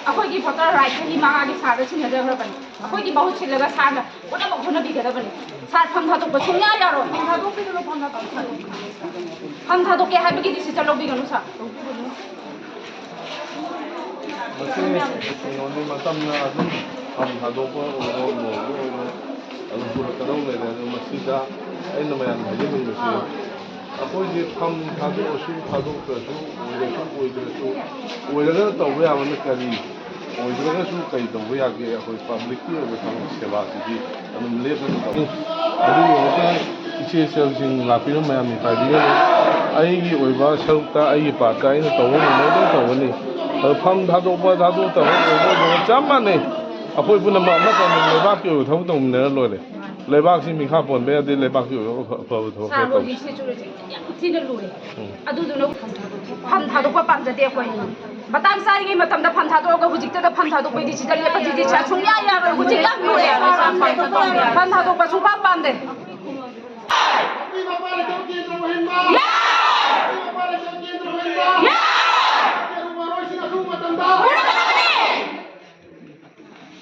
अखोई voter right की मांगा सार सिंगदबनी अखोई बहुत सिलगा सार पुनः होनबीगदबनी सार फम थादोक सुनिया यारो फम थादोके हाइबगी डिसिजन लौबीगनु सार अखोई फम थादोसु थादोक्तसु ओइदरसु ओइरगा तौबा याबन करी ओइदरगासु कई तौबा यागे अखोई पब्लिककी ओइबा थबक सेवासिदि अदुम लेपन तौ अदु योगा इचे सेलसिंग लापिरो मयामि पाइबिगा आइगी ओइबा सरुक्ता आइगी पार्टका आइना तौबा मोदो तौबनी फम थादोबा थादो तौबा ओइबा चामाने अखोई पुनमा अमका लेबाकि ओइबा थबक तौमिनरा लोरे लेबाकसी मिखा पोनबे अदि लेबाकि ओइबा फब थबक तौ फम थादोकपा पामजदे अखोई मतंग सारी मतम फम थादोक हुजिक्ता फम थादोक डिसिजन लेपजी सुनिया यारो हुजिक याम लुरे फम थादोक सुपा पामदे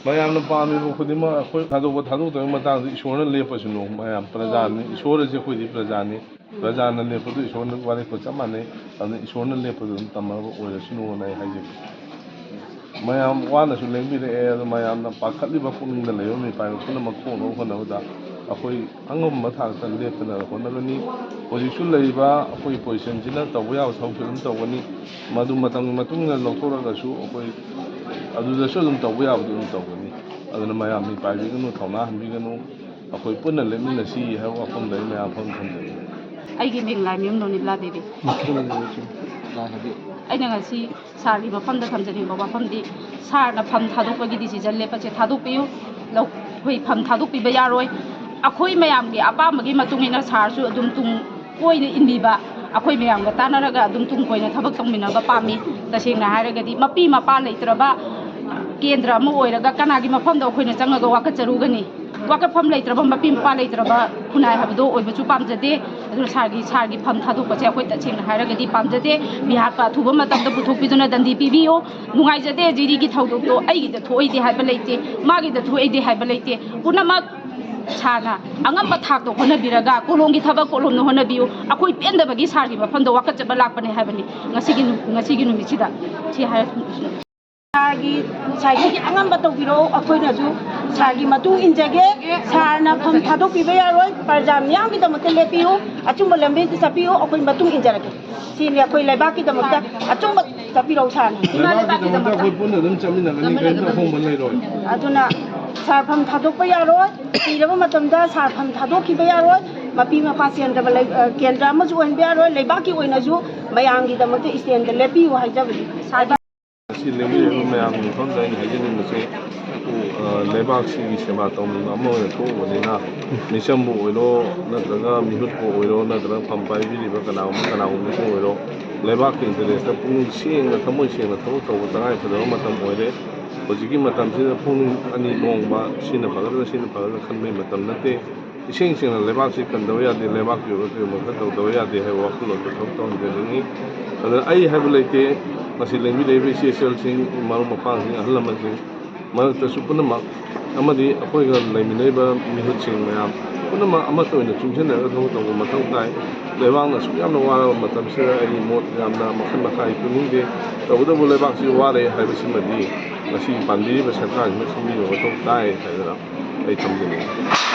मयाम पामी खुदिम अखोई थादोक थादोक मतंग ईश्वर लेपसुनो मयाम प्रजानि ईश्वर से खुदी प्रजानि प्रजाना लेपदु ईश्वर वाले को चप माने ईश्वर लेपदु तमब ओरसुनो नाय हाइजे मयाम वानसु लेंबिरे मयाम पाखलिबा पुनिंग लेयो मे पाइ पुनम खोनो होनबदा अखोई अंगम मथाक लेपना होनबनी पोजिशन लैबा अखोई पोजिशन जिना तब याव थौफिल्म तवनी मदु मतंग मतुंग लौथोरगसु अखोई अदुदसु दुम तब याव दुम तवनी अदुना मयाम मी पाइबिगनु थौना हनबिगनु अखोई पुनन लेमिनसी है वफम दै मयाम फम खंदे अगी मिंग लाइ मिम नोनिला देवी अꯩꯅ ngasi सारी मफम थमजनिंग मफमदी सारना फम थादोकपगी डिसिजन लेपसे थादोकपियु लौखोई फम थादोकपिबा यारोय अखोई मयामगी अपामगी मतुंगिना सारसु अदुम तुंग कोइना इनबिबा अखोई मयामगा तानरगा अदुम तुंग कोइना थबक तंगमिनबा पामी तसेंगना हारगदी मपी मपा लेत्रबा केंद्र अमा ओइरगा कनागी मफमदा अखोइना चंगगा वाकचरुगनी वाकफम लेत्रबा मपी मपा लेत्रबा खुनाय हाबदो ओइबचु पामजदे अदु सारगी फम थादोकपसे अखोइ तसेंगना हारगदी पामजदे बिहार का थुबा मतमदा पुथोकपिदुना दंदी पिबियो नुंगाइजदे जिरिगी थौदोकतो अइगिदा थोइदे हाइबा लेते मागिदा थोइदे हाइबा लेते पुनमक साना अंगम थाकतो होनबिरगा कोलोंगी थबक कोलोमनो होनबियो अखोइ पेंदबगी Sargi मफमदा वाकचबा लाकपने हाइबनी ngasi numisida thi hai Sargi साइगी अंगम तौबिरो अखोइनजु सारगी मतु इंजगे सारना फम थादोकपिबा यारोय प्रजा मियामगी दमते लेपियो अचुम लंबे चपियो अखोइ मतु इंजरगे सिनि अखोइ लेबाकी दमते अचुम चपिरो सारना लेबाकी दमते अखोइ पुन दम चमिनगनी गैन होम लेरोय अदुना सार फम थादोकपा यारोय सिरबा मतमदा सार फम थादोकपिबा यारोय मपी मपा सेंद्रबा केंद्र अमजु ओइनबा यारोय लेबाकी ओइनजु मयांगी दमते स्टैंड लेपियो हाइजबली ꯑꯁꯤ ꯂꯦꯡꯕꯤꯔꯤꯕ ꯃꯌꯥꯝꯒꯤ ꯃꯐꯝꯗ ꯑꯩꯅ ꯍꯥꯏꯖꯅꯤꯡꯕꯁꯦ ꯂꯩꯕꯥꯛꯁꯤꯒꯤ ꯁꯦꯕꯥ ꯇꯧꯅꯤꯡꯕ ꯑꯃ ꯑꯣꯏꯅ ꯊꯣꯛꯎꯕꯅꯤꯅ ꯃꯤꯆꯝꯕꯨ ꯑꯣꯏꯔꯣ ꯅꯠꯇ꯭ꯔꯒ ꯃꯤꯍꯨꯠꯄꯨ ꯑꯣꯏꯔꯣ ꯅꯠꯇ꯭ꯔꯒ ꯐꯝ ꯄꯥꯏꯕꯤꯔꯤꯕ ꯀꯅꯥꯒꯨꯝꯕꯁꯨ ꯑꯣꯏꯔꯣ ꯂꯩꯕꯥꯛꯀꯤ ꯏꯟꯇꯔꯦꯁꯇ ꯄꯨꯛꯅꯤꯡ ꯁꯦꯡꯅ ꯊꯃꯣꯏ ꯁꯦꯡꯅ ꯊꯕꯛ ꯇꯧꯕ ꯇꯉꯥꯏꯐꯗꯕ ꯃꯇꯝ ꯑꯣꯏꯔꯦ ꯍꯧꯖꯤꯛꯀꯤ ꯃꯇꯝꯁꯤꯗ ꯄꯨꯛꯅꯤꯡ ꯑꯅꯤ ꯂꯣꯡꯕ ꯁꯤꯅ ꯐꯒꯗ꯭ꯔꯥ ꯈꯟꯕꯒꯤ ꯃꯇꯝ ꯅꯠꯇꯦ ꯏꯁꯦꯡ ꯁꯦꯡꯅ ꯂꯩꯕꯥꯛꯁꯤ ꯀꯟꯗꯕ ꯌꯥꯗꯦ ꯂꯩꯕꯥꯛꯀꯤ ꯑꯣꯏꯕ ꯀꯩꯒꯨꯝꯕ ꯇꯧꯗꯕ ꯌꯥꯗꯦ ꯍꯥꯏꯕ ꯋꯥꯈꯜꯂꯣꯟꯗ ꯊꯕꯛ ꯇꯧꯍꯟꯖꯅꯤꯡꯉꯤ ꯑꯗꯨꯅ ꯑꯩ ꯍꯥꯏꯕ ꯂꯩꯇꯦ ꯃꯁꯤ ꯂꯦꯡꯕꯤꯔꯤꯕ ꯏꯆꯦꯆꯜꯁꯤꯡ ꯃꯔꯨꯞ ꯃꯄꯥꯡꯁꯤꯡ ꯑꯍꯜ ꯂꯃꯟꯁꯤꯡ ꯃꯔꯛꯇꯁꯨ ꯄꯨꯝꯅꯃꯛ ꯑꯃꯗꯤ ꯑꯩꯈꯣꯏꯒ ꯂꯩꯃꯤꯟꯅꯔꯤꯕ ꯃꯤꯍꯨꯠꯁꯤꯡ ꯃꯌꯥꯝ ꯄꯨꯝꯅꯃꯛ ꯑꯃꯠꯇ ꯑꯣꯏꯅ ꯆꯨꯡꯁꯤꯟꯅꯔꯒ ꯊꯕꯛ ꯇꯧꯕ ꯃꯊꯧ ꯇꯥꯏ ꯂꯩꯕꯥꯛꯅ ꯑꯁꯨꯛ ꯌꯥꯝꯅ ꯋꯥꯔꯕ ꯃꯇꯝꯁꯤꯗ ꯑꯩ ꯃꯣꯠ ꯌꯥꯝꯅ ꯃꯈꯜ ꯃꯈꯥ ꯄꯨꯅꯤꯡꯗꯦ ꯇꯧꯕꯇꯕꯨ ꯂꯩꯕꯥꯛꯁꯤ ꯋꯥꯔꯦ ꯍꯥꯏꯕꯁꯤꯃꯗꯤ ꯉꯁꯤ ꯄꯥꯟꯕꯤꯔꯤꯕ ꯁꯔꯀꯥꯔꯁꯤꯅ ꯈꯪꯕꯤꯕ ꯃꯊꯧ ꯇꯥꯏ ꯍꯥꯏꯗꯅ ꯑꯩ ꯊꯝꯖꯅꯤꯡꯉꯤ